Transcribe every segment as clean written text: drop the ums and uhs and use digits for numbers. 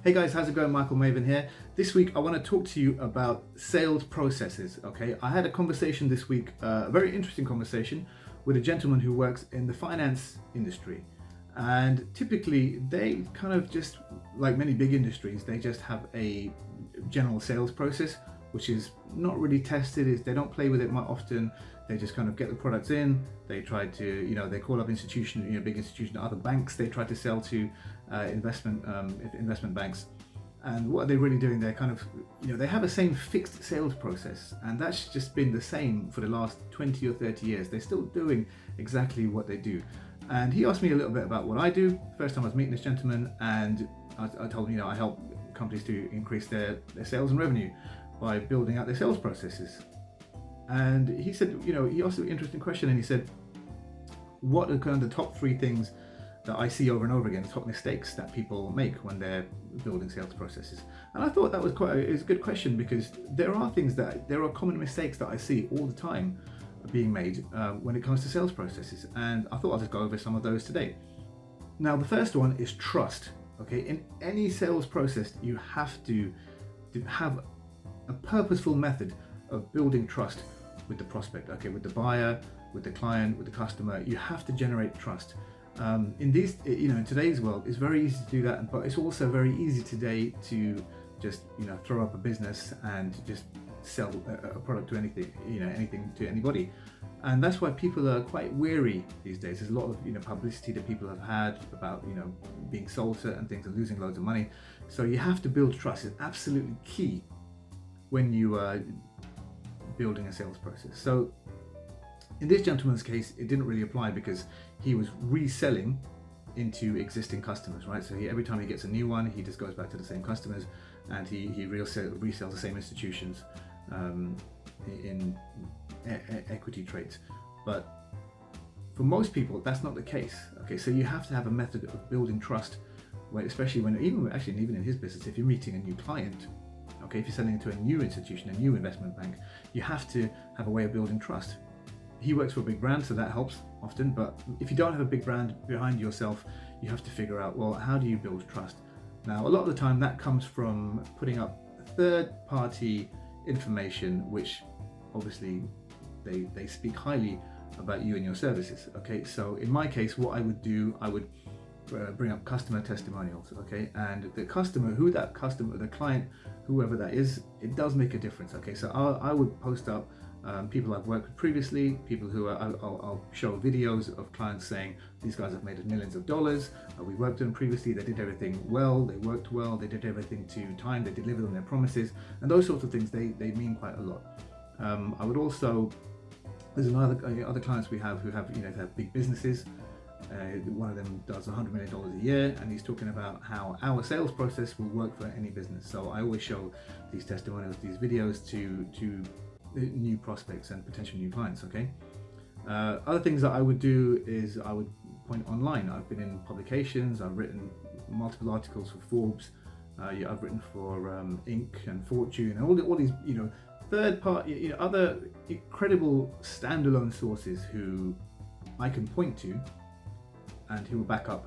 Hey guys, how's it going? Michael Maven here. This week I want to talk to you about sales processes. Okay, I had a conversation this week, a very interesting conversation with a gentleman who works in the finance industry. And typically they kind of just, like many big industries, they just have a general sales process which is not really tested. Is they don't play with it much often. They just kind of get the products in. They try to, they call up institutions, big institutions, other banks. They try to sell to investment banks. And what are they really doing? They're kind of, they have the same fixed sales process, and that's just been the same for the last 20 or 30 years. They're still doing exactly what they do. And he asked me a little bit about what I do. First time I was meeting this gentleman, and I told him, I help companies to increase their sales and revenue by building out their sales processes. And he said, he asked an interesting question, and he said, what are kind of the top three things that I see over and over again, the top mistakes that people make when they're building sales processes? And I thought that was it was a good question, because there are common mistakes that I see all the time being made when it comes to sales processes. And I thought I'll just go over some of those today. Now, the first one is trust. Okay, in any sales process, you have to have a purposeful method of building trust with the prospect, okay, with the buyer, with the client, with the customer. You have to generate trust. In today's world, it's very easy to do that, but it's also very easy today to just, throw up a business and just sell a product to anything to anybody. And that's why people are quite weary these days. There's a lot of, publicity that people have had about, being sold certain things and losing loads of money. So you have to build trust. It's absolutely key when you are building a sales process. So in this gentleman's case, it didn't really apply because he was reselling into existing customers, right? So every time he gets a new one, he just goes back to the same customers, and he resells the same institutions in equity trades. But for most people, that's not the case. Okay, so you have to have a method of building trust, especially even in his business, if you're meeting a new client. Okay, if you're selling to a new institution, a new investment bank, you have to have a way of building trust. He works for a big brand, so that helps often, but if you don't have a big brand behind yourself, you have to figure out, well, how do you build trust? Now, a lot of the time that comes from putting up third-party information, which obviously they speak highly about you and your services. Okay, so in my case, what I would do, I would bring up customer testimonials. Okay, and the client, whoever that is, it does make a difference. Okay, so I would post up people I've worked with previously, people who I'll show videos of clients saying, these guys have made us millions of dollars, we worked with them previously, they did everything well, they worked well, they did everything to time, they delivered on their promises, and those sorts of things, they mean quite a lot. I would also, there's other clients we have who have, they have big businesses. One of them does $100 million a year, and he's talking about how our sales process will work for any business. So I always show these testimonials, these videos to new prospects and potential new clients. Okay. Other things that I would do is I would point online. I've been in publications. I've written multiple articles for Forbes. I've written for Inc. and Fortune and all these third party, other credible standalone sources who I can point to and who will back up,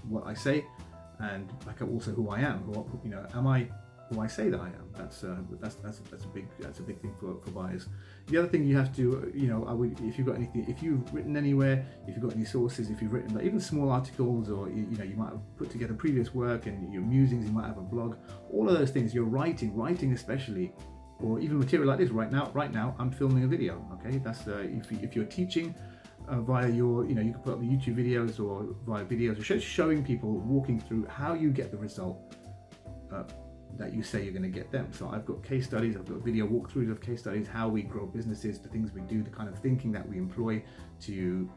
what I say, and back up also who I am. Am I who I say that I am? That's a big thing for buyers. The other thing you have to, if you've got anything, if you've written anywhere, if you've got any sources, if you've written even small articles, or you might have put together previous work and your musings, you might have a blog. All of those things, you're writing especially, or even material like this. Right now, I'm filming a video. Okay, that's if you're teaching. Via your, you can put up the YouTube videos or via videos, showing people, walking through how you get the result that you say you're going to get them. So I've got case studies, I've got video walkthroughs of case studies, how we grow businesses, the things we do, the kind of thinking that we employ to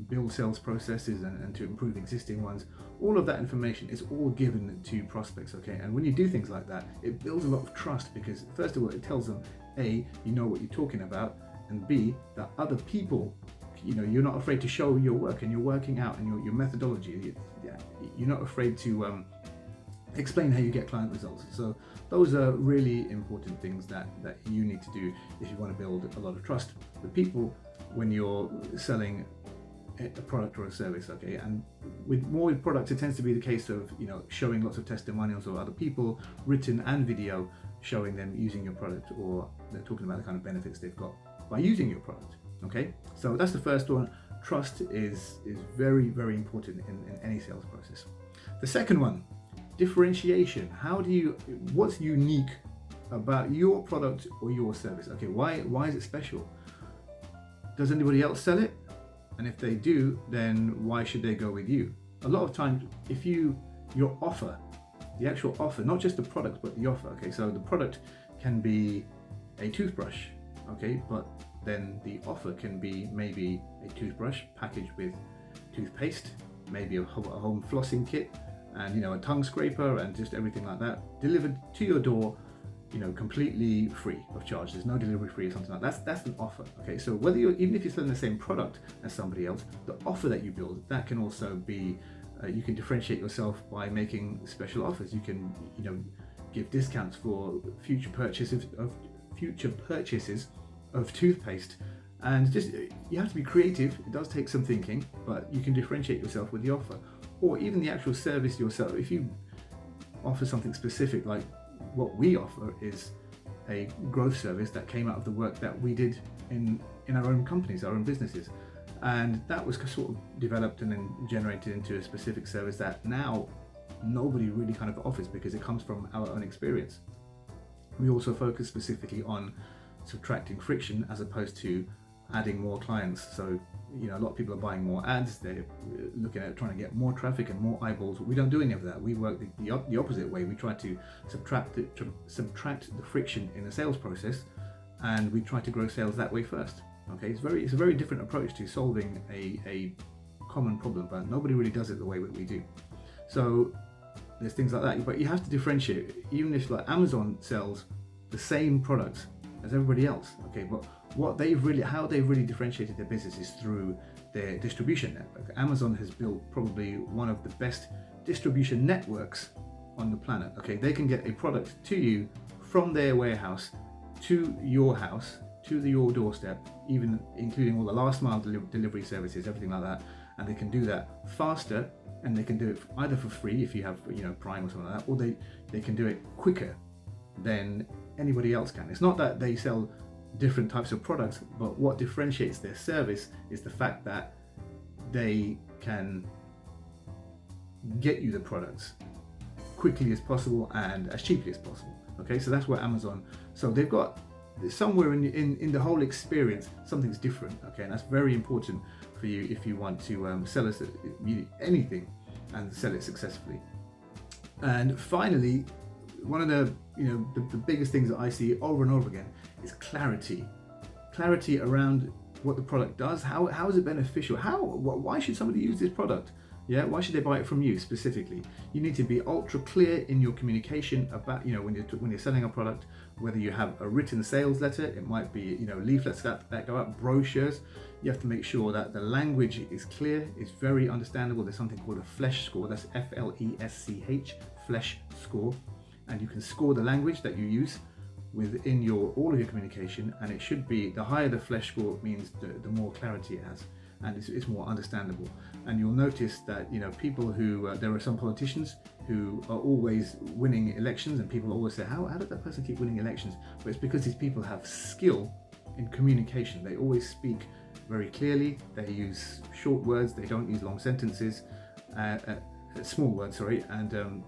build sales processes and to improve existing ones. All of that information is all given to prospects. Okay, and when you do things like that, it builds a lot of trust, because first of all, it tells them, A, you know what you're talking about, and B, that other people, you're not afraid to show your work and you're working out and your methodology. You're not afraid to explain how you get client results. So those are really important things that you need to do if you want to build a lot of trust with people when you're selling a product or a service, okay? And with products, it tends to be the case of, showing lots of testimonials of other people, written and video, showing them using your product, or they're talking about the kind of benefits they've got by using your product, okay? So that's the first one. Trust is very, very important in any sales process. The second one, differentiation. What's unique about your product or your service? Okay, why is it special? Does anybody else sell it? And if they do, then why should they go with you? A lot of times, if your offer, the actual offer, not just the product, but the offer, okay? So the product can be a toothbrush, okay? But then the offer can be maybe a toothbrush packaged with toothpaste, maybe a home flossing kit, and a tongue scraper, and just everything like that, delivered to your door, completely free of charge. There's no delivery fee or something like that. That's an offer. Okay, so even if you're selling the same product as somebody else, the offer that you build, that can also be, you can differentiate yourself by making special offers. You can, give discounts for future purchases of toothpaste, and just you have to be creative. It does take some thinking, but you can differentiate yourself with the offer, or even the actual service yourself. If you offer something specific, like what we offer is a growth service that came out of the work that we did in our own companies, our own businesses, and that was sort of developed and then generated into a specific service that now nobody really kind of offers, because it comes from our own experience. We also focus specifically on subtracting friction as opposed to adding more clients. So a lot of people are buying more ads, they're looking at trying to get more traffic and more eyeballs. We don't do any of that. We work the opposite way. We try to subtract the friction in the sales process, and we try to grow sales that way first. Okay, it's a very different approach to solving a common problem, but nobody really does it the way that we do. So there's things like that, but you have to differentiate. Even if like Amazon sells the same products as everybody else, okay, but how they've really differentiated their business is through their distribution network. Amazon has built probably one of the best distribution networks on the planet. Okay, they can get a product to you from their warehouse to your house, to your doorstep, even including all the last mile delivery services, everything like that, and they can do that faster, and they can do it either for free if you have Prime or something like that, or they can do it quicker than anybody else can. It's not that they sell different types of products, but what differentiates their service is the fact that they can get you the products quickly as possible and as cheaply as possible. Okay, so that's where Amazon, so they've got somewhere in the whole experience something's different. Okay, and that's very important for you if you want to sell us anything and sell it successfully. And finally, one of the biggest things that I see over and over again is clarity around what the product does. How is it beneficial? Why should somebody use this product? Yeah, why should they buy it from you specifically? You need to be ultra clear in your communication about when you're selling a product. Whether you have a written sales letter, it might be leaflets that go out, brochures. You have to make sure that the language is clear, is very understandable. There's something called a FLESH score. That's FLESCH, FLESH score, and you can score the language that you use within all of your communication, and it should be, the higher the FLESH score means the more clarity it has, and it's more understandable. And you'll notice that people who there are some politicians who are always winning elections, and people always say, how did that person keep winning elections? But it's because these people have skill in communication. They always speak very clearly, they use short words, they don't use long sentences, small words, sorry, and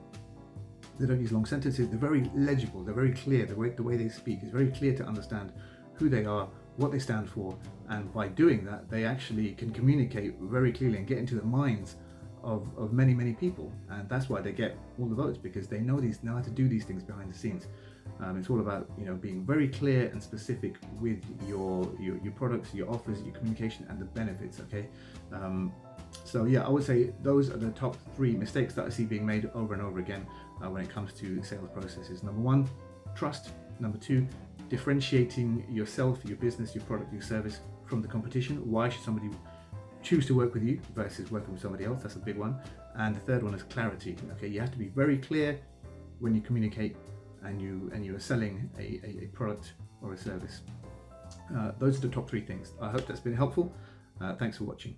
they don't use long sentences. They're very legible, they're very clear. The way they speak is very clear to understand who they are, what they stand for, and by doing that, they actually can communicate very clearly and get into the minds of many people, and that's why they get all the votes, because they know how to do these things behind the scenes. It's all about being very clear and specific with your products, your offers, your communication, and the benefits. Okay, so yeah, I would say those are the top 3 mistakes that I see being made over and over again when it comes to sales processes. Number 1, trust. Number 2, differentiating yourself, your business, your product, your service from the competition. Why should somebody choose to work with you versus working with somebody else? That's a big one. And the third one is clarity. Okay, you have to be very clear when you communicate and you are selling a product or a service. Those are the top 3 things. I hope that's been helpful. Thanks for watching.